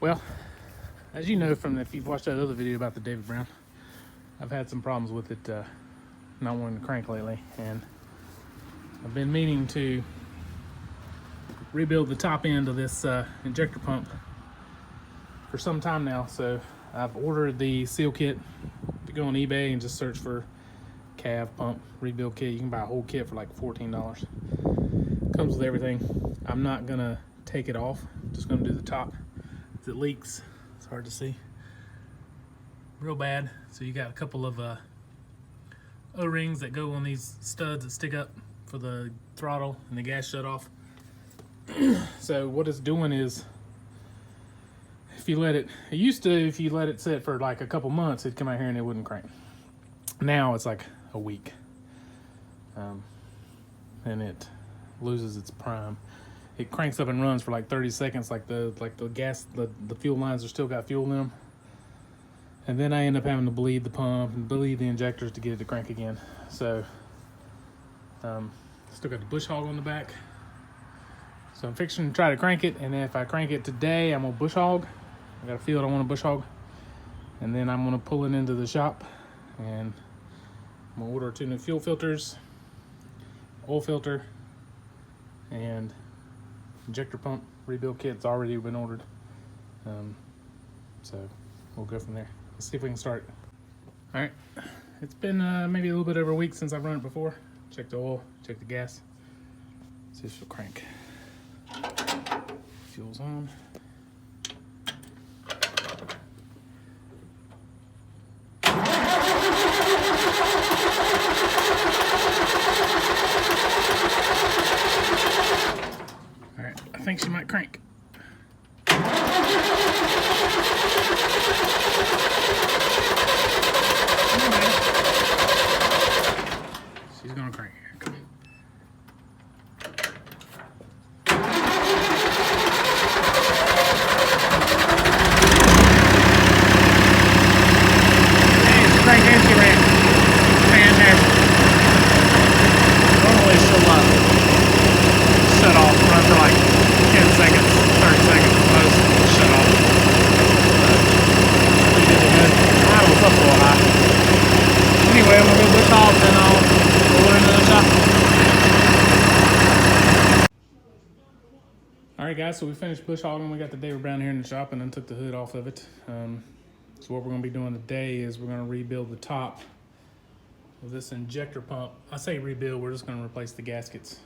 Well, as you know from if you've watched that other video about the David Brown, I've had some problems with it not wanting to crank lately, and I've been meaning to rebuild the top end of this injector pump for some time now. So I've ordered the seal kit. If you go on eBay and just search for calf pump rebuild kit, you can buy a whole kit for like $14. Comes with everything. I'm not gonna take it off, I'm just gonna do the top. If it leaks, it's hard to see real bad. So you got a couple of O-rings that go on these studs that stick up for the throttle and the gas shut off. So what it's doing is, if you let it used to, if you let it sit for like a couple months, it'd come out here and it wouldn't crank. Now it's like a week, and it loses its prime. It cranks up and runs for like 30 seconds, like the gas, the fuel lines are still got fuel in them, and then I end up having to bleed the pump and bleed the injectors to get it to crank again. So still got the bush hog on the back, so I'm fixing to try to crank it, and then if I crank it today, I'm gonna bush hog. I got a field I want to bush hog, and then I'm gonna pull it into the shop, and I'm gonna order 2 new fuel filters, oil filter, and injector pump rebuild kit's already been ordered. So we'll go from there. Let's see if we can start. All right, it's been maybe a little bit over a week since I've run it before. Check the oil, check the gas, see if she'll crank. Fuel's on. I think she might crank. She's gonna crank. Come on. Hey, she cranked and she ran. Fantastic. Normally she'll shut off, run for like 10 seconds, 30 seconds most, shut off. We did it good. I was up a little high. Anyway, I'm gonna go bush off, then I'll roll it into the shop. Alright guys, so we finished bush hogging. We got the David Brown here in the shop and then took the hood off of it. So what we're gonna be doing today is we're gonna rebuild the top of this injector pump. I say rebuild, we're just gonna replace the gaskets.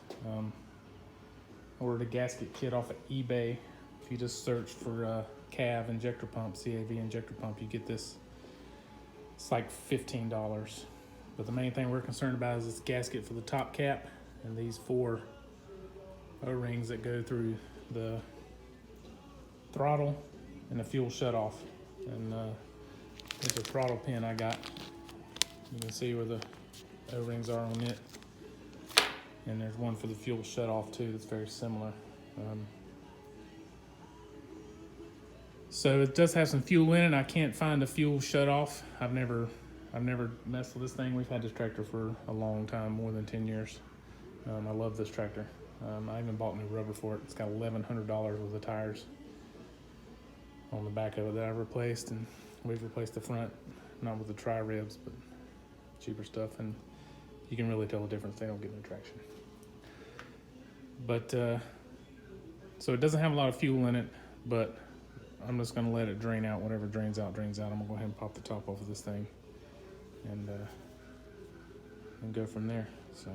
Ordered a gasket kit off of eBay. If you just search for CAV injector pump, CAV injector pump, you get this. It's like $15. But the main thing we're concerned about is this gasket for the top cap and these 4 O-rings that go through the throttle and the fuel shut off. And there's a throttle pin I got. You can see where the O-rings are on it. And there's one for the fuel shut off too that's very similar. So it does have some fuel in it. I can't find the fuel shut off. I've never messed with this thing. We've had this tractor for a long time, more than 10 years. I love this tractor. I even bought new rubber for it. It's got $1,100 worth of tires on the back of it that I've replaced, and we've replaced the front, not with the tri-ribs, but cheaper stuff, and you can really tell the difference. They don't get no traction. But so it doesn't have a lot of fuel in it, but I'm just gonna let it drain out. Whatever drains out, drains out. I'm gonna go ahead and pop the top off of this thing and go from there. So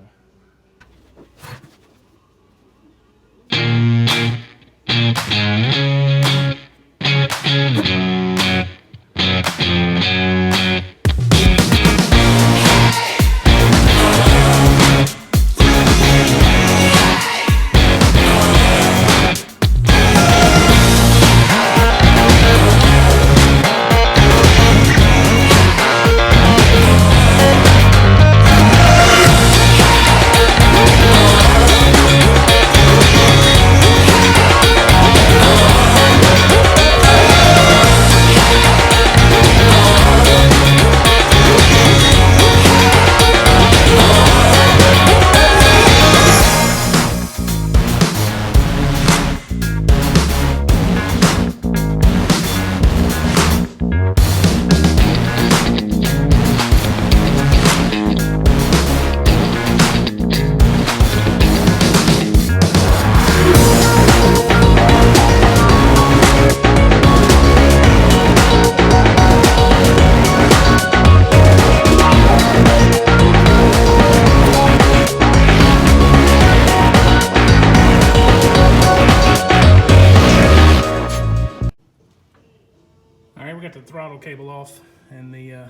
we got the throttle cable off and the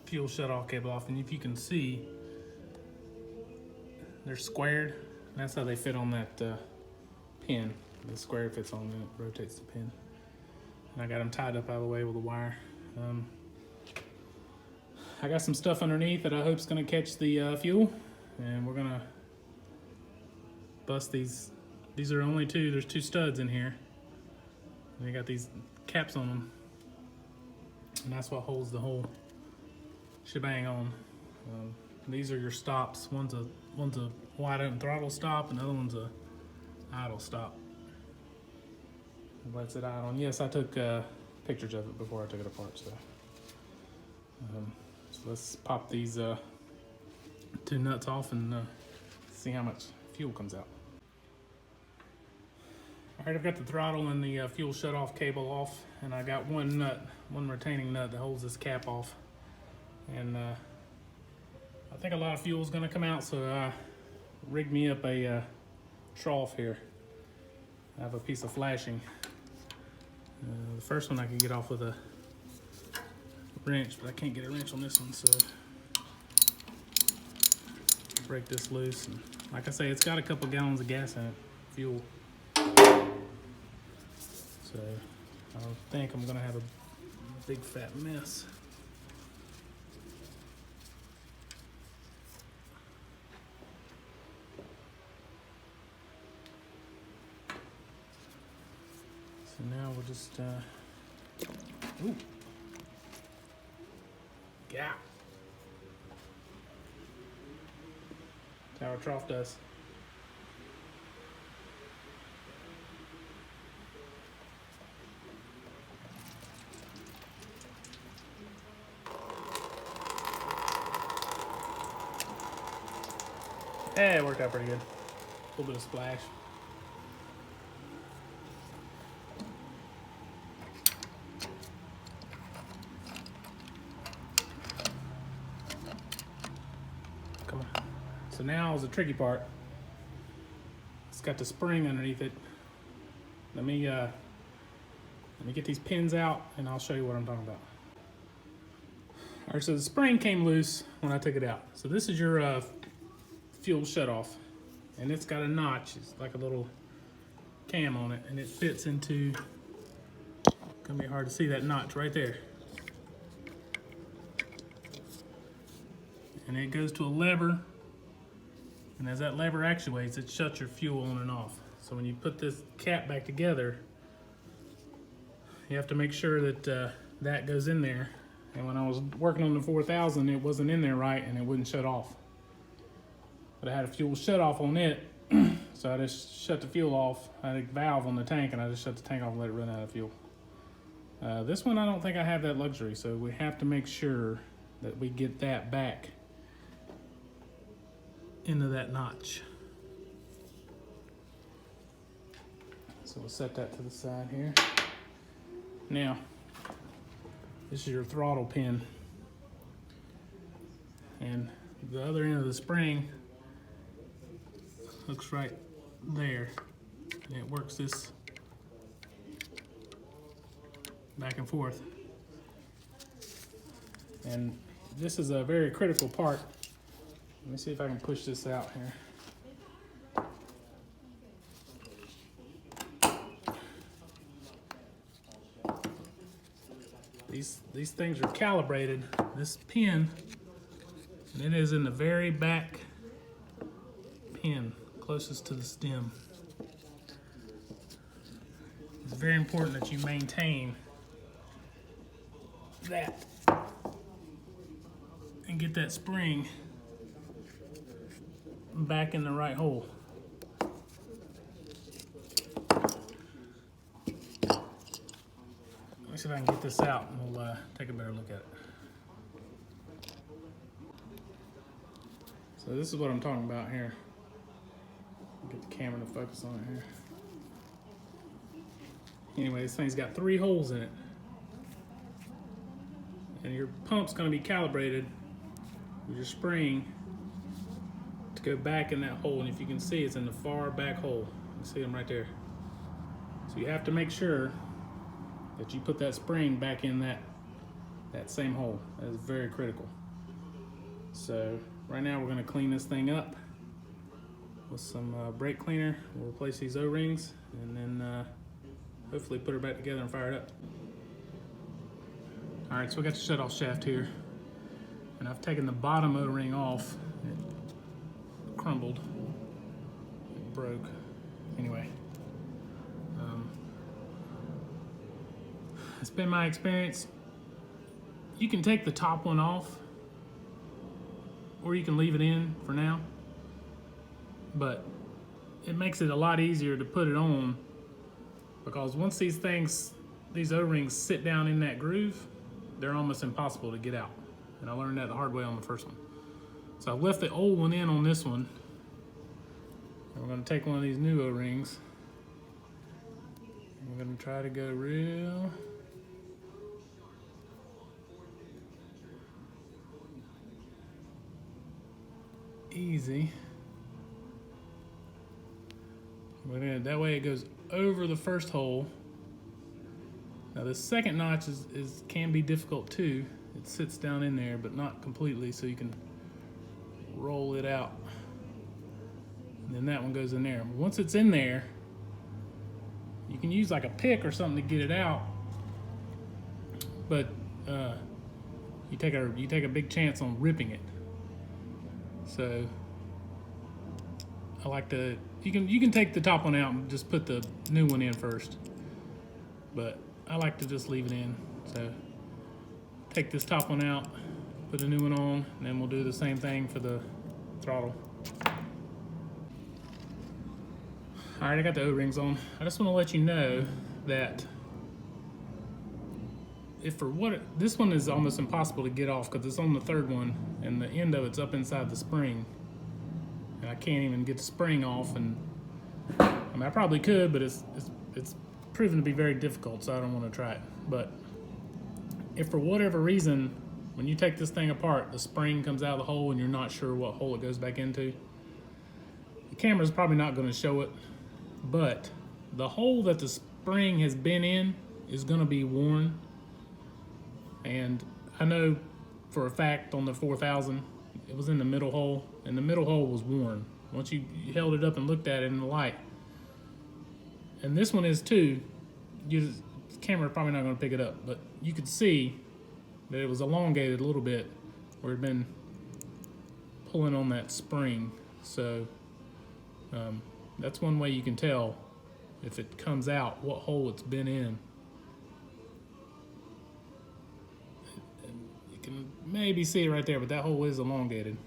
fuel shut-off cable off, and if you can see, they're squared. And that's how they fit on that pin. The square fits on and it rotates the pin. And I got them tied up out of the way with a wire. I got some stuff underneath that I hope is going to catch the fuel, and we're going to bust these. These are only two. There's two studs in here. And they got these caps on them, and that's what holds the whole shebang on. These are your stops. One's a wide open throttle stop, and the other one's a idle stop. It lets it idle. And yes, I took pictures of it before I took it apart. So let's pop these two nuts off and see how much fuel comes out. All right, I've got the throttle and the fuel shut-off cable off, and I got one retaining nut that holds this cap off. And I think a lot of fuel is going to come out, so I rigged me up a trough here. I have a piece of flashing. The first one I can get off with a wrench, but I can't get a wrench on this one, so break this loose. And like I say, it's got a couple gallons of gas in it, fuel. So I think I'm gonna have a big fat mess. So now we'll just ooh. Gap. That's how our trough does. Hey, it worked out pretty good. A little bit of splash. Come on. So now is the tricky part. It's got the spring underneath it. Let me get these pins out and I'll show you what I'm talking about. All right, so the spring came loose when I took it out. So this is your fuel shut off, and it's got a notch. It's like a little cam on it, and it fits into, gonna be hard to see that notch right there. And it goes to a lever, and as that lever actuates, it shuts your fuel on and off. So when you put this cap back together, you have to make sure that that goes in there. And when I was working on the 4000, it wasn't in there right, and it wouldn't shut off. But I had a fuel shut off on it, so I just shut the fuel off. I had a valve on the tank, and I just shut the tank off and let it run out of fuel. This one, I don't think I have that luxury, so we have to make sure that we get that back into that notch. So we'll set that to the side here. Now, this is your throttle pin, and the other end of the spring hooks right there, and it works this back and forth. And this is a very critical part. Let me see if I can push this out here. These things are calibrated. This pin, and it is in the very back pin, closest to the stem. It's very important that you maintain that and get that spring back in the right hole. Let me see if I can get this out and we'll take a better look at it. So this is what I'm talking about here. Get the camera to focus on it here. Anyway, this thing's got 3 holes in it. And your pump's gonna be calibrated with your spring to go back in that hole. And if you can see, it's in the far back hole. You see them right there. So you have to make sure that you put that spring back in that same hole. That is very critical. So right now we're going to clean this thing up with some brake cleaner. We'll replace these O-rings and then hopefully put her back together and fire it up. All right, so we got the shut-off shaft here, and I've taken the bottom O-ring off. It crumbled, it broke. Anyway, it's been my experience. You can take the top one off, or you can leave it in for now, but it makes it a lot easier to put it on, because once these O-rings sit down in that groove, they're almost impossible to get out. And I learned that the hard way on the first one. So I've left the old one in on this one. And we're gonna take one of these new O-rings. And we're gonna try to go real easy. That way it goes over the first hole. Now the second notch can be difficult too. It sits down in there, but not completely, so you can roll it out. And then that one goes in there. Once it's in there, you can use like a pick or something to get it out, but you take a big chance on ripping it. So I like to, you can take the top one out and just put the new one in first, but I like to just leave it in. So take this top one out, put a new one on, and then we'll do the same thing for the throttle. All right, I got the O-rings on. I just want to let you know that this one is almost impossible to get off because it's on the third one and the end of it's up inside the spring. And I can't even get the spring off, and I mean, I probably could, but it's proven to be very difficult, so I don't want to try it. But if for whatever reason, when you take this thing apart, the spring comes out of the hole and you're not sure what hole it goes back into, the camera's probably not going to show it, but the hole that the spring has been in is going to be worn. And I know for a fact on the 4000, it was in the middle hole, and the middle hole was worn. Once you held it up and looked at it in the light, and this one is too, the camera's probably not going to pick it up, but you could see that it was elongated a little bit where it had been pulling on that spring. So that's one way you can tell if it comes out what hole it's been in. You can maybe see it right there, but that hole is elongated.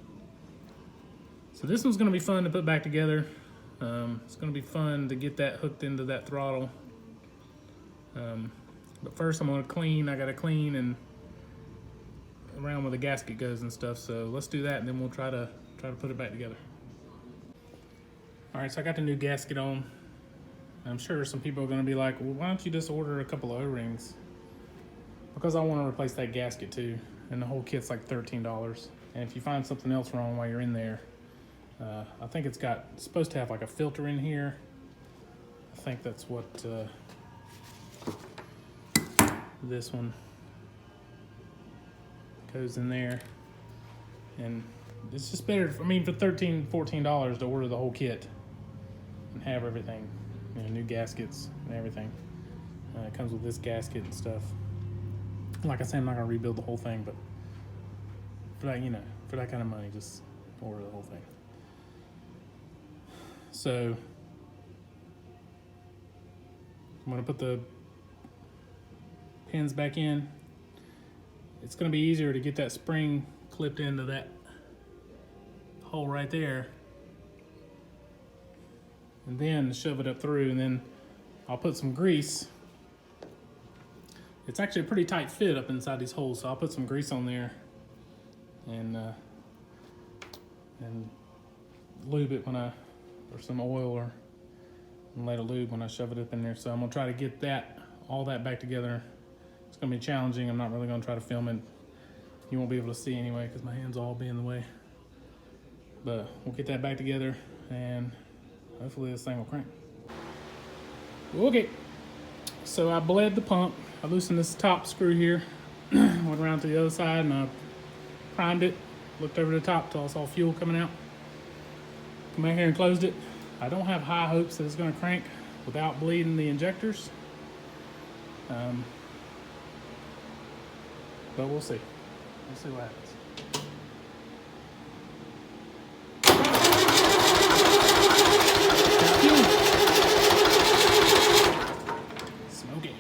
So this one's going to be fun to put back together. It's going to be fun to get that hooked into that throttle. But first I'm going to clean. I got to clean and around where the gasket goes and stuff. So let's do that, and then we'll try to put it back together. All right, so I got the new gasket on. I'm sure some people are going to be like, well, why don't you just order a couple of O-rings? Because I want to replace that gasket too, and the whole kit's like $13. And if you find something else wrong while you're in there, I think it's supposed to have like a filter in here. I think that's what this one goes in there. And it's just better, I mean, for $13, $14 to order the whole kit and have everything, you know, new gaskets and everything. It comes with this gasket and stuff. Like I said, I'm not gonna rebuild the whole thing, but for that, you know, for that kind of money, just order the whole thing. So I'm gonna put the pins back in. It's gonna be easier to get that spring clipped into that hole right there, and then shove it up through, and then I'll put some grease. It's actually a pretty tight fit up inside these holes, so I'll put some grease on there and lube it or some oil and let it lube when I shove it up in there. So I'm gonna try to get all that back together. It's gonna be challenging. I'm not really gonna try to film it. You won't be able to see anyway because my hands will all be in the way. But we'll get that back together and hopefully this thing will crank. Okay, so I bled the pump I loosened this top screw here, went around to the other side, and I primed it, looked over the top till I saw fuel coming out. Come out here and closed it. I don't have high hopes that it's going to crank without bleeding the injectors. But we'll see. We'll see what happens. Smoky.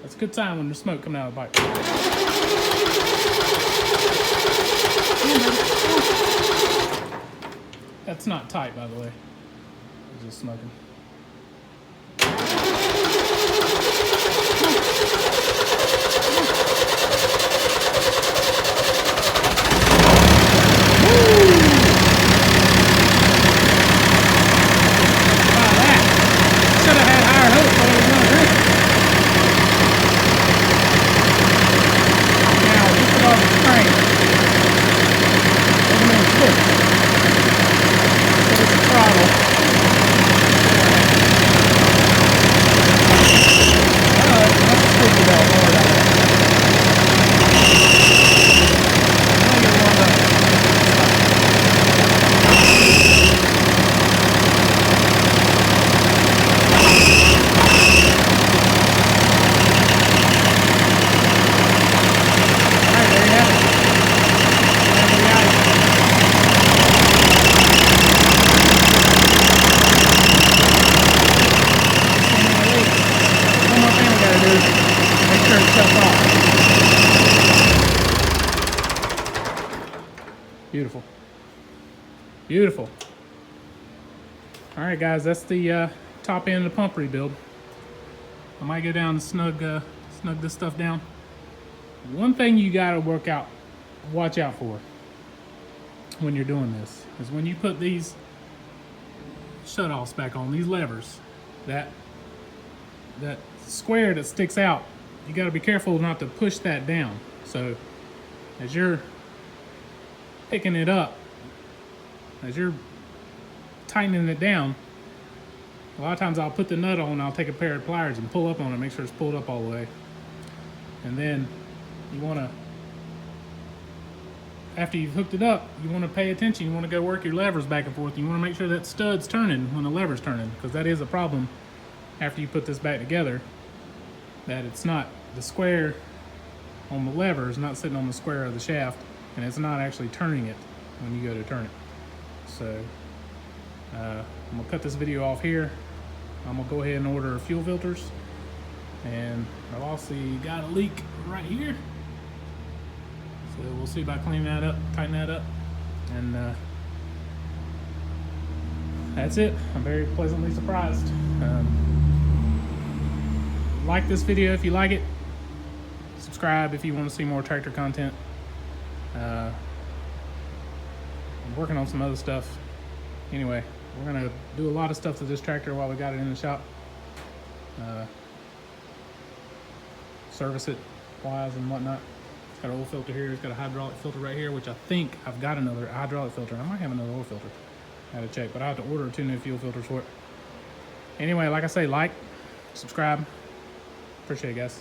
That's a good sign when there's smoke coming out of the bike. That's not tight, by the way. It's just smoking. Beautiful. Beautiful. All right, guys, that's the top end of the pump rebuild. I might go down and snug this stuff down. One thing you gotta watch out for when you're doing this is when you put these shutoffs back on, these levers, that square that sticks out, you gotta be careful not to push that down. So as you're picking it up, as you're tightening it down, a lot of times I'll put the nut on, I'll take a pair of pliers and pull up on it, make sure it's pulled up all the way. And then you wanna, after you've hooked it up, you wanna pay attention, you wanna go work your levers back and forth. You wanna make sure that stud's turning when the lever's turning, because that is a problem after you put this back together, that it's not, the square on the lever is not sitting on the square of the shaft, and it's not actually turning it when you go to turn it. So I'm gonna cut this video off here. I'm gonna go ahead and order fuel filters, and I've also got a leak right here. So we'll see about cleaning that up, tighten that up, and that's it. I'm very pleasantly surprised. Like this video if you like it. Subscribe if you want to see more tractor content. I'm working on some other stuff. Anyway, we're gonna do a lot of stuff to this tractor while we got it in the shop. Service it, wires and whatnot. It's got an oil filter here. It's got a hydraulic filter right here, which I think I've got another hydraulic filter. I might have another oil filter. I gotta check, but I have to order 2 new fuel filters for it. Anyway, like I say, like, subscribe. Appreciate it, guys.